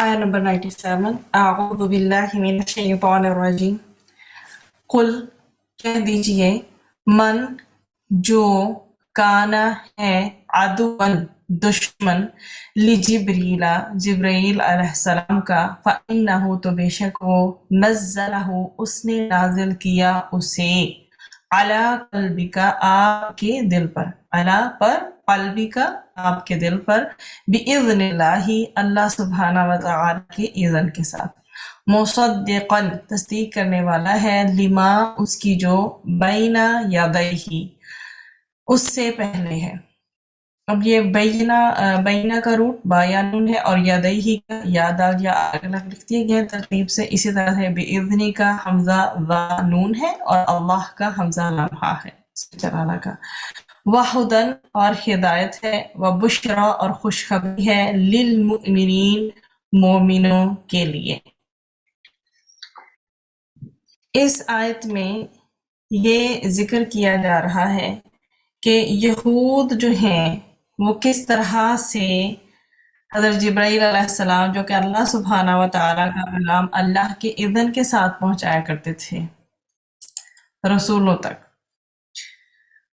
آیا نمبر 97 اعوذ باللہ من الشیطان الرجیم قل کہہ دیجئے من جو کانا ہے عدوً دشمن لجبریل جبرائیل علیہ السلام کا فإنہ تو بے شک وہ نزلہ اس نے نازل کیا اسے علی قلبک آپ کے دل پر علی پر قلبک آپ کے دل پر بإذن اللہ اللہ سبحانہ وتعالی کے اذن کے ساتھ مصدقا تصدیق کرنے والا ہے لما اس کی جو بین یدیہ اس سے پہلے ہے۔ اب یہ بینا کا روٹ با یا نون ہے اور یدیہ کا یا دال یا الگ الگ لکھ دیے گئے ترتیب سے، اسی طرح ہے بإذن کا حمزہ وا نون ہے اور اللہ کا حمزہ لمحہ ہے جلالہ کا، وہدن اور ہدایت ہے، وبشرا اور خوشخبری ہے للمؤمنین مومنوں کے لیے۔ اس آیت میں یہ ذکر کیا جا رہا ہے کہ یہود جو ہیں وہ کس طرح سے حضرت جبرائیل علیہ السلام جو کہ اللہ سبحانہ و تعالیٰ کا کلام اللہ کے اذن کے ساتھ پہنچایا کرتے تھے رسولوں تک،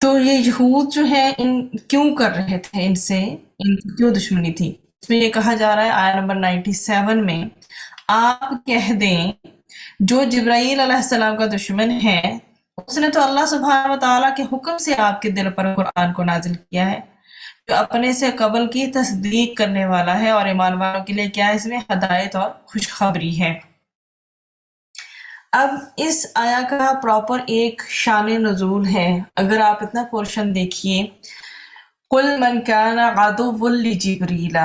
تو یہ یہود جو ہیں کیوں کر رہے تھے ان سے، ان کی کیوں دشمنی تھی؟ اس میں یہ کہا جا رہا ہے آیت نمبر 97 میں آپ کہہ دیں جو جبرائیل علیہ السلام کا دشمن ہے اس نے تو اللہ سبحانہ و تعالیٰ کے حکم سے آپ کے دل پر قرآن کو نازل کیا ہے، جو اپنے سے قبل کی تصدیق کرنے والا ہے اور ایمان والوں کے لیے کیا ہے اس میں ہدایت اور خوشخبری ہے۔ اب اس آیا کا پراپر ایک شان نزول ہے، اگر آپ اتنا پورشن دیکھیے قل من کان عدو لجبریل،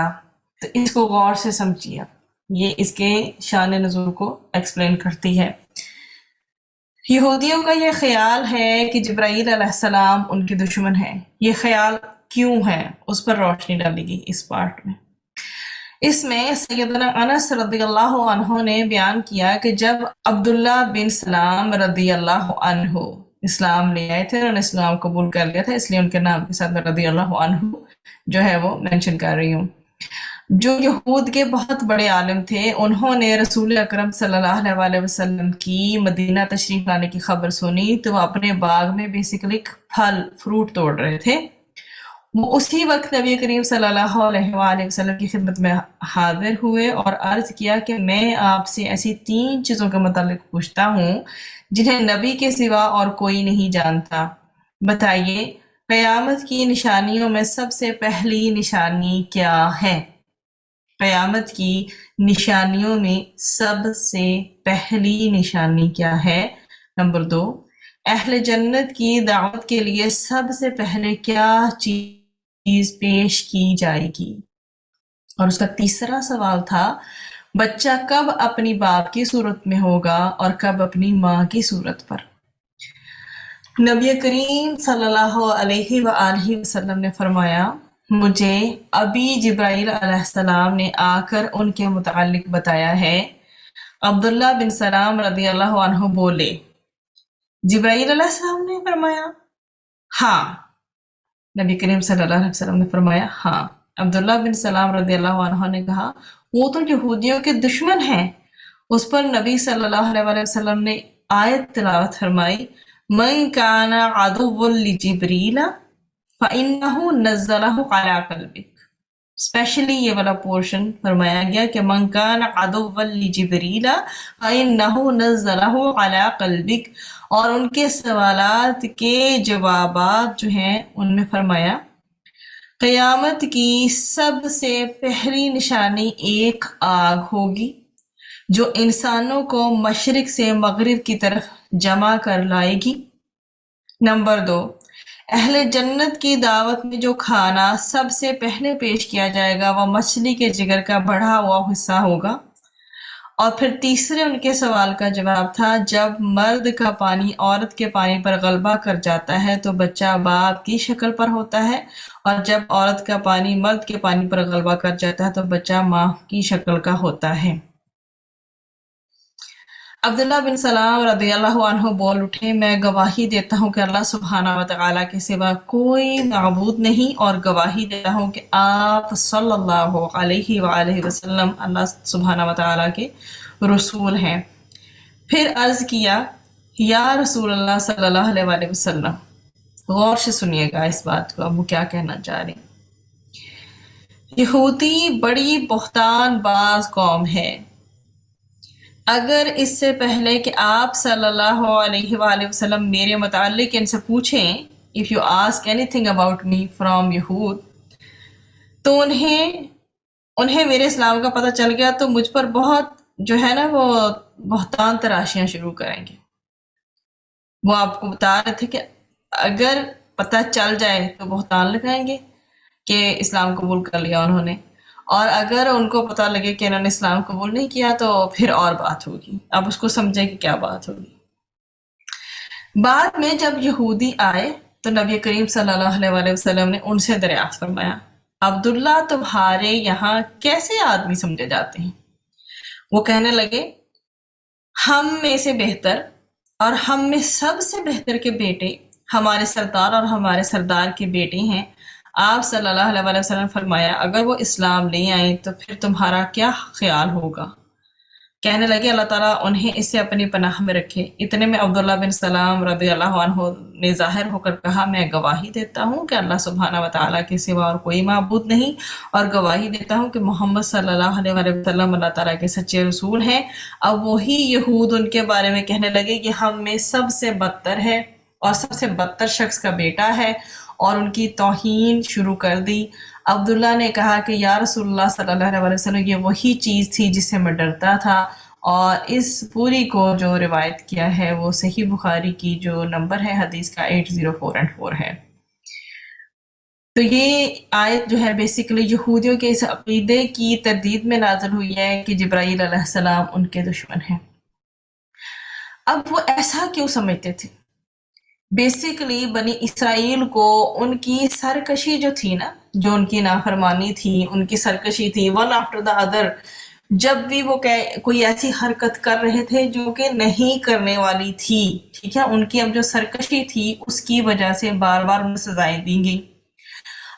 تو اس کو غور سے سمجھیے، یہ اس کے شان نزول کو ایکسپلین کرتی ہے۔ یہودیوں کا یہ خیال ہے کہ جبرائیل علیہ السلام ان کے دشمن ہیں، یہ خیال کیوں ہے اس پر روشنی ڈالے گی اس پارٹ میں۔ اس میں سیدنا انس رضی اللہ عنہ نے بیان کیا کہ جب عبداللہ بن سلام رضی اللہ عنہ اسلام لے آئے تھے، انہوں نے اسلام قبول کر لیا تھا، اس لیے ان کے نام کے ساتھ میں رضی اللہ عنہ جو ہے وہ مینشن کر رہی ہوں۔ جو یہود کے بہت بڑے عالم تھے، انہوں نے رسول اکرم صلی اللہ علیہ وسلم کی مدینہ تشریف لانے کی خبر سنی تو وہ اپنے باغ میں بیسیکلی پھل فروٹ توڑ رہے تھے۔ وہ اسی وقت نبی کریم صلی اللہ علیہ وآلہ وسلم کی خدمت میں حاضر ہوئے اور عرض کیا کہ میں آپ سے ایسی 3 چیزوں کے متعلق پوچھتا ہوں جنہیں نبی کے سوا اور کوئی نہیں جانتا، بتائیے قیامت کی نشانیوں میں سب سے پہلی نشانی کیا ہے؟ قیامت کی نشانیوں میں سب سے پہلی نشانی کیا ہے؟ نمبر 2، اہل جنت کی دعوت کے لیے سب سے پہلے کیا چیز پیش کی جائے گی؟ اور اس کا تیسرا سوال تھا بچہ کب اپنی باپ کی صورت میں ہوگا اور کب اپنی ماں کی صورت پر؟ نبی کریم صلی اللہ علیہ وآلہ وسلم نے فرمایا مجھے ابھی جبرائیل علیہ السلام نے آ کر ان کے متعلق بتایا ہے۔ عبداللہ بن سلام رضی اللہ عنہ بولے جبرائیل علیہ السلام نے فرمایا ہاں، نبی کریم صلی اللہ علیہ وسلم نے فرمایا ہاں۔ عبداللہ بن سلام رضی اللہ عنہ نے کہا وہ تو یہودیوں کے دشمن ہیں۔ اس پر نبی صلی اللہ علیہ وسلم نے آیت تلاوت فرمائی من کان عدو لجبریل فإنہ نزلہ علی قلبک، اسپیشلی یہ والا پورشن فرمایا گیا کہ من کان عدوا لجبریل فإنہ نزلہ علی قلبک، اور ان کے سوالات کے جوابات جو ہیں ان میں فرمایا قیامت کی سب سے پہلی نشانی ایک آگ ہوگی جو انسانوں کو مشرق سے مغرب کی طرف جمع کر لائے گی۔ نمبر 2، اہل جنت کی دعوت میں جو کھانا سب سے پہلے پیش کیا جائے گا وہ مچھلی کے جگر کا بڑھا ہوا حصہ ہوگا۔ اور پھر تیسرے ان کے سوال کا جواب تھا جب مرد کا پانی عورت کے پانی پر غلبہ کر جاتا ہے تو بچہ باپ کی شکل پر ہوتا ہے، اور جب عورت کا پانی مرد کے پانی پر غلبہ کر جاتا ہے تو بچہ ماں کی شکل کا ہوتا ہے۔ عبداللہ بن سلام رضی اللہ عنہ بول اٹھے، میں گواہی دیتا ہوں کہ اللہ سبحانہ و تعالیٰ کے سوا کوئی معبود نہیں، اور گواہی دیتا ہوں کہ آپ صلی اللہ علیہ وآلہ وسلم اللہ سبحانہ و تعالیٰ کے رسول ہیں۔ پھر عرض کیا، یا رسول اللہ صلی اللہ علیہ وآلہ وسلم، غور سے سنیے گا اس بات کو، اب وہ کیا کہنا چاہ رہے ہیں۔ یہودی بڑی بہتان باز قوم ہے، اگر اس سے پہلے کہ آپ صلی اللہ علیہ وآلہ وسلم میرے متعلق ان سے پوچھیں، if you ask anything about me from یہود، تو انہیں میرے اسلام کا پتہ چل گیا تو مجھ پر بہت جو ہے نا وہ بہتان تراشیاں شروع کریں گے۔ وہ آپ کو بتا رہے تھے کہ اگر پتہ چل جائے تو بہتان لگائیں گے کہ اسلام قبول کر لیا انہوں نے، اور اگر ان کو پتہ لگے کہ انہوں نے اسلام قبول نہیں کیا تو پھر اور بات ہوگی۔ اب اس کو سمجھیں کہ کیا بات ہوگی۔ بعد میں جب یہودی آئے تو نبی کریم صلی اللہ علیہ وآلہ وسلم نے ان سے دریافت فرمایا، عبداللہ تمہارے یہاں کیسے آدمی سمجھے جاتے ہیں؟ وہ کہنے لگے، ہم میں سے بہتر اور ہم میں سب سے بہتر کے بیٹے ہمارے سردار اور ہمارے سردار کے بیٹے ہیں۔ آپ صلی اللہ علیہ وآلہ وسلم فرمایا، اگر وہ اسلام لے آئیں تو پھر تمہارا کیا خیال ہوگا؟ کہنے لگے، اللہ تعالیٰ انہیں اس سے اپنی پناہ میں رکھے۔ اتنے میں عبداللہ بن سلام رضی اللہ عنہ نے ظاہر ہو کر کہا، میں گواہی دیتا ہوں کہ اللہ سبحانہ و تعالیٰ کے سوا اور کوئی معبود نہیں، اور گواہی دیتا ہوں کہ محمد صلی اللہ علیہ وآلہ وسلم اللہ تعالیٰ کے سچے رسول ہیں۔ اب وہی یہود ان کے بارے میں کہنے لگے کہ ہم میں سب سے بدتر ہے اور سب سے بدتر شخص کا بیٹا ہے، اور ان کی توہین شروع کر دی۔ عبداللہ نے کہا کہ یا رسول اللہ صلی اللہ علیہ وسلم، یہ وہی چیز تھی جس سے میں ڈرتا تھا، اور اس پوری کو جو روایت کیا ہے وہ صحیح بخاری کی جو نمبر ہے حدیث کا 804 ہے۔ تو یہ آیت جو ہے بیسیکلی یہودیوں کے اس عقیدے کی تردید میں نازل ہوئی ہے کہ جبرائیل علیہ السلام ان کے دشمن ہیں۔ اب وہ ایسا کیوں سمجھتے تھے؟ بیسیکلی بنی اسرائیل کو ان کی سرکشی جو تھی نا، جو ان کی نافرمانی تھی، ان کی سرکشی تھی، ون آفٹر دا ادر، جب بھی وہ کوئی ایسی حرکت کر رہے تھے جو کہ نہیں کرنے والی تھی، ٹھیک ہے، ان کی اب جو سرکشی تھی اس کی وجہ سے بار بار انہیں سزائیں دی گئی۔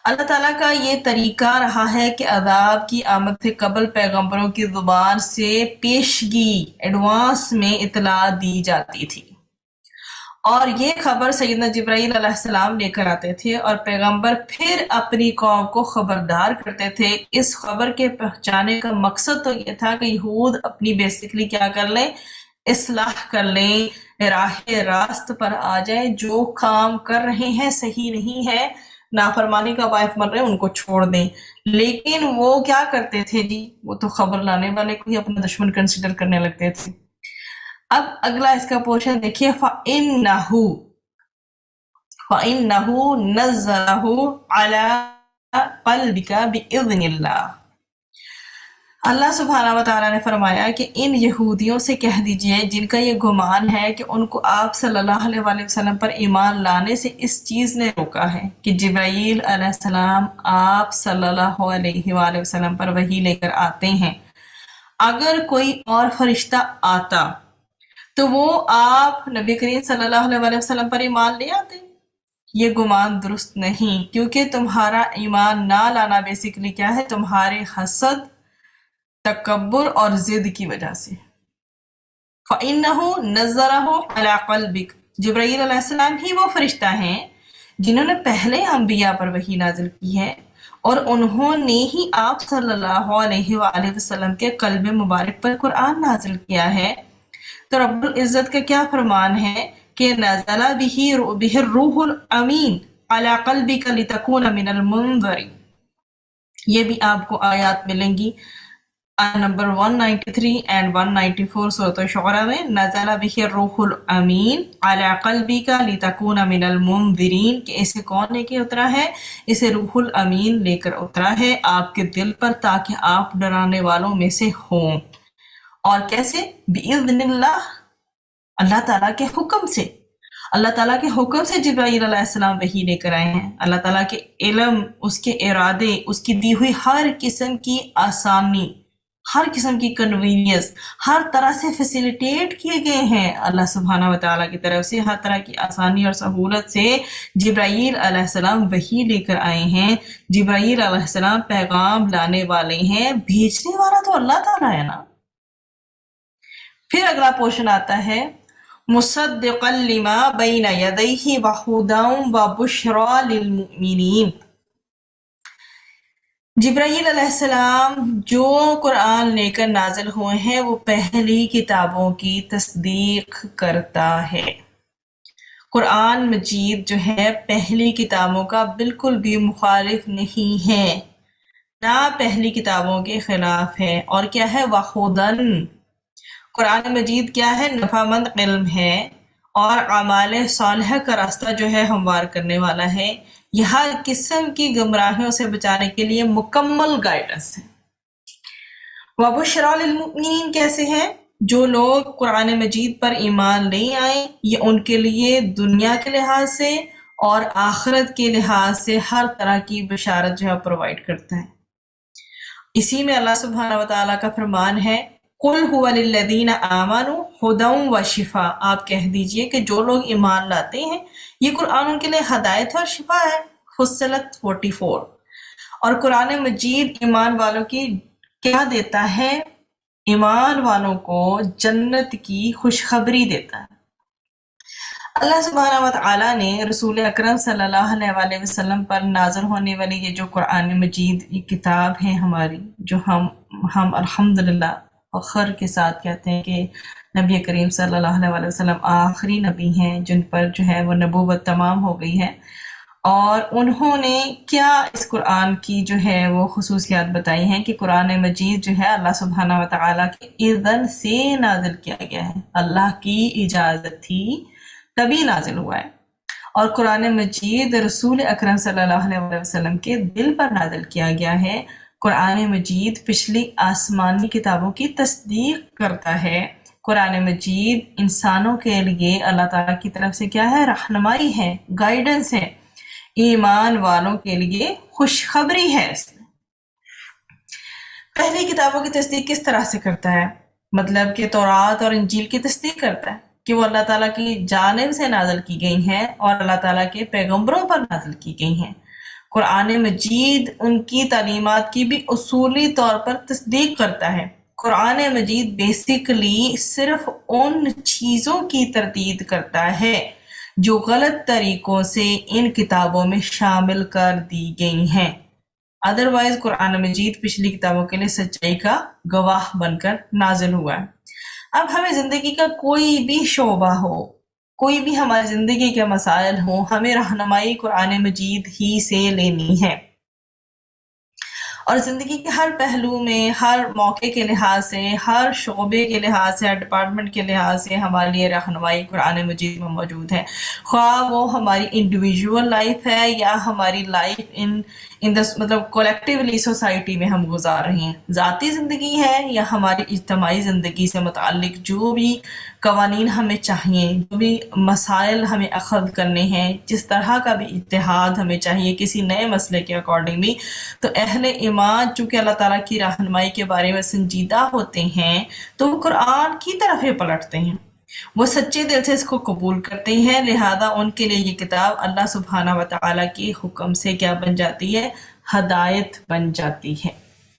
اللہ تعالیٰ کا یہ طریقہ رہا ہے کہ عذاب کی آمد سے قبل پیغمبروں کی زبان سے پیشگی ایڈوانس میں اطلاع دی جاتی تھی، اور یہ خبر سیدنا جبرائیل علیہ السلام لے کر آتے تھے، اور پیغمبر پھر اپنی قوم کو خبردار کرتے تھے۔ اس خبر کے پہنچانے کا مقصد تو یہ تھا کہ یہود اپنی بیسیکلی کیا کر لیں، اصلاح کر لیں، راہ راست پر آ جائیں، جو کام کر رہے ہیں صحیح نہیں ہے، نافرمانی کا باعث بن رہے ہیں، ان کو چھوڑ دیں۔ لیکن وہ کیا کرتے تھے جی، وہ تو خبر لانے والے کو ہی اپنا دشمن کنسیڈر کرنے لگتے تھے۔ اب اگلا اس کا پورشن دیکھیے، فَإِنَّهُ نَزَّلَهُ عَلَىٰ قَلْبِكَ بِإِذْنِ اللَّهِ۔ اللہ سبحانہ و تعالیٰ نے فرمایا کہ ان یہودیوں سے کہہ دیجئے جن کا یہ گمان ہے کہ ان کو آپ صلی اللہ علیہ وآلہ وسلم پر ایمان لانے سے اس چیز نے روکا ہے کہ جبرائیل علیہ السلام آپ صلی اللہ علیہ وآلہ وسلم پر وحی لے کر آتے ہیں، اگر کوئی اور فرشتہ آتا تو وہ آپ نبی کریم صلی اللہ علیہ وآلہ وسلم پر ایمان لے آتے۔ یہ گمان درست نہیں، کیونکہ تمہارا ایمان نہ لانا بیسیکلی کیا ہے، تمہارے حسد، تکبر اور ضد کی وجہ سے۔ فَإِنَّهُ نَزَّلَهُ عَلَىٰ قَلْبِكَ، جبرائیل علیہ السلام ہی وہ فرشتہ ہیں جنہوں نے پہلے انبیاء پر وحی نازل کی ہے، اور انہوں نے ہی آپ صلی اللہ علیہ وآلہ وسلم کے قلب مبارک پر قرآن نازل کیا ہے۔ تو رب العزت کا کیا فرمان ہے کہ نزل بہ الروح الامین علی قلبک لتکون من المنذرین۔ یہ بھی آپ کو آیات ملیں گی نمبر 193 اینڈ 194 سورۃ الشعراء میں، نزل بہ الروح الامین علی قلبک لتکون من المنذرین، کہ اسے کون لے کے اترا ہے؟ اسے روح الامین لے کر اترا ہے آپ کے دل پر، تاکہ آپ ڈرانے والوں میں سے ہوں۔ اور کیسے؟ بِإِذْنِ اللَّهِ، اللہ تعالیٰ کے حکم سے۔ اللہ تعالیٰ کے حکم سے جبرائیل علیہ السلام وحی لے کر آئے ہیں۔ اللہ تعالیٰ کے علم، اس کے ارادے، اس کی دی ہوئی ہر قسم کی آسانی، ہر قسم کی کنوینئنس ہر طرح سے فیسیلیٹیٹ کیے گئے ہیں اللہ سبحانہ و تعالیٰ کی طرف سے، ہر طرح کی آسانی اور سہولت سے جبرائیل علیہ السلام وحی لے کر آئے ہیں۔ جبرائیل علیہ السلام پیغام لانے والے ہیں، بھیجنے والا تو اللہ تعالیٰ ہے نا۔ پھر اگلا پورشن آتا ہے مصدقا لما بین یدیہ وہدی وبشری للمؤمنین۔ جبرائیل علیہ السلام جو قرآن لے کر نازل ہوئے ہیں وہ پہلی کتابوں کی تصدیق کرتا ہے۔ قرآن مجید جو ہے پہلی کتابوں کا بالکل بھی مخالف نہیں ہے، نہ پہلی کتابوں کے خلاف ہے، اور کیا ہے وہدن۔ قرآن مجید کیا ہے؟ نفع مند علم ہے اور اعمال صالحہ کا راستہ جو ہے ہموار کرنے والا ہے، یہ ہر قسم کی گمراہیوں سے بچانے کے لیے مکمل گائیڈنس ہے۔ وَبُشْرَى لِلْمُؤْمِنِينَ کیسے ہیں؟ جو لوگ قرآن مجید پر ایمان نہیں آئے، یہ ان کے لیے دنیا کے لحاظ سے اور آخرت کے لحاظ سے ہر طرح کی بشارت جو ہے پرووائڈ کرتا ہے۔ اسی میں اللہ سبحانہ و تعالیٰ کا فرمان ہے قُلْ هُوَ لِلَّذِينَ آمَنُوا هُدًى وَشِفَاء، آپ کہہ دیجئے کہ جو لوگ ایمان لاتے ہیں یہ قرآن ان کے لیے ہدایت اور شفا ہے۔ فصلت 44۔ اور قرآن مجید ایمان والوں کی کیا دیتا ہے؟ ایمان والوں کو جنت کی خوشخبری دیتا ہے۔ اللہ سبحانہ و تعالیٰ نے رسول اکرم صلی اللہ علیہ وآلہ وسلم پر نازل ہونے والی یہ جو قرآن مجید یہ کتاب ہے ہماری، جو ہم الحمدللہ فخر کے ساتھ کہتے ہیں کہ نبی کریم صلی اللہ علیہ وآلہ وسلم آخری نبی ہیں جن پر جو ہے وہ نبوت تمام ہو گئی ہے، اور انہوں نے کیا اس قرآن کی جو ہے وہ خصوصیات بتائی ہیں کہ قرآن مجید جو ہے اللہ سبحانہ و تعالیٰ کے اذن سے نازل کیا گیا ہے، اللہ کی اجازت تھی تبھی نازل ہوا ہے، اور قرآن مجید رسول اکرم صلی اللہ علیہ وسلم کے دل پر نازل کیا گیا ہے۔ قرآن مجید پچھلی آسمانی کتابوں کی تصدیق کرتا ہے۔ قرآن مجید انسانوں کے لیے اللہ تعالیٰ کی طرف سے کیا ہے؟ رہنمائی ہے، گائیڈنس ہے، ایمان والوں کے لیے خوشخبری ہے۔ اس میں پہلی کتابوں کی تصدیق کس طرح سے کرتا ہے؟ مطلب کہ تورات اور انجیل کی تصدیق کرتا ہے کہ وہ اللہ تعالیٰ کی جانب سے نازل کی گئی ہیں اور اللہ تعالیٰ کے پیغمبروں پر نازل کی گئی ہیں۔ قرآن مجید ان کی تعلیمات کی بھی اصولی طور پر تصدیق کرتا ہے۔ قرآن مجید بیسیکلی صرف ان چیزوں کی تردید کرتا ہے جو غلط طریقوں سے ان کتابوں میں شامل کر دی گئی ہیں۔ ادروائز قرآن مجید پچھلی کتابوں کے لیے سچائی کا گواہ بن کر نازل ہوا ہے۔ اب ہمیں زندگی کا کوئی بھی شعبہ ہو، کوئی بھی ہماری زندگی کے مسائل ہوں، ہمیں رہنمائی قرآن مجید ہی سے لینی ہے، اور زندگی کے ہر پہلو میں، ہر موقع کے لحاظ سے، ہر شعبے کے لحاظ سے، ہر ڈپارٹمنٹ کے لحاظ سے ہمارے لیے رہنمائی قرآن مجید میں موجود ہے، خواہ وہ ہماری انڈیویجول لائف ہے یا ہماری لائف مطلب کولیکٹیولی سوسائٹی میں ہم گزار رہے ہیں، ذاتی زندگی ہے یا ہماری اجتماعی زندگی سے متعلق جو بھی قوانین ہمیں چاہیے، جو بھی مسائل ہمیں اخذ کرنے ہیں، جس طرح کا بھی اجتہاد ہمیں چاہیے کسی نئے مسئلے کے اکارڈنگلی، تو اہل ایمان چونکہ اللہ تعالیٰ کی رہنمائی کے بارے میں سنجیدہ ہوتے ہیں تو وہ قرآن کی طرف ہی پلٹتے ہیں، وہ سچے دل سے اس کو قبول کرتے ہیں، لہذا ان کے لیے یہ کتاب اللہ سبحانہ و تعالیٰ کی حکم سے کیا بن جاتی ہے؟ ہدایت بن جاتی ہے۔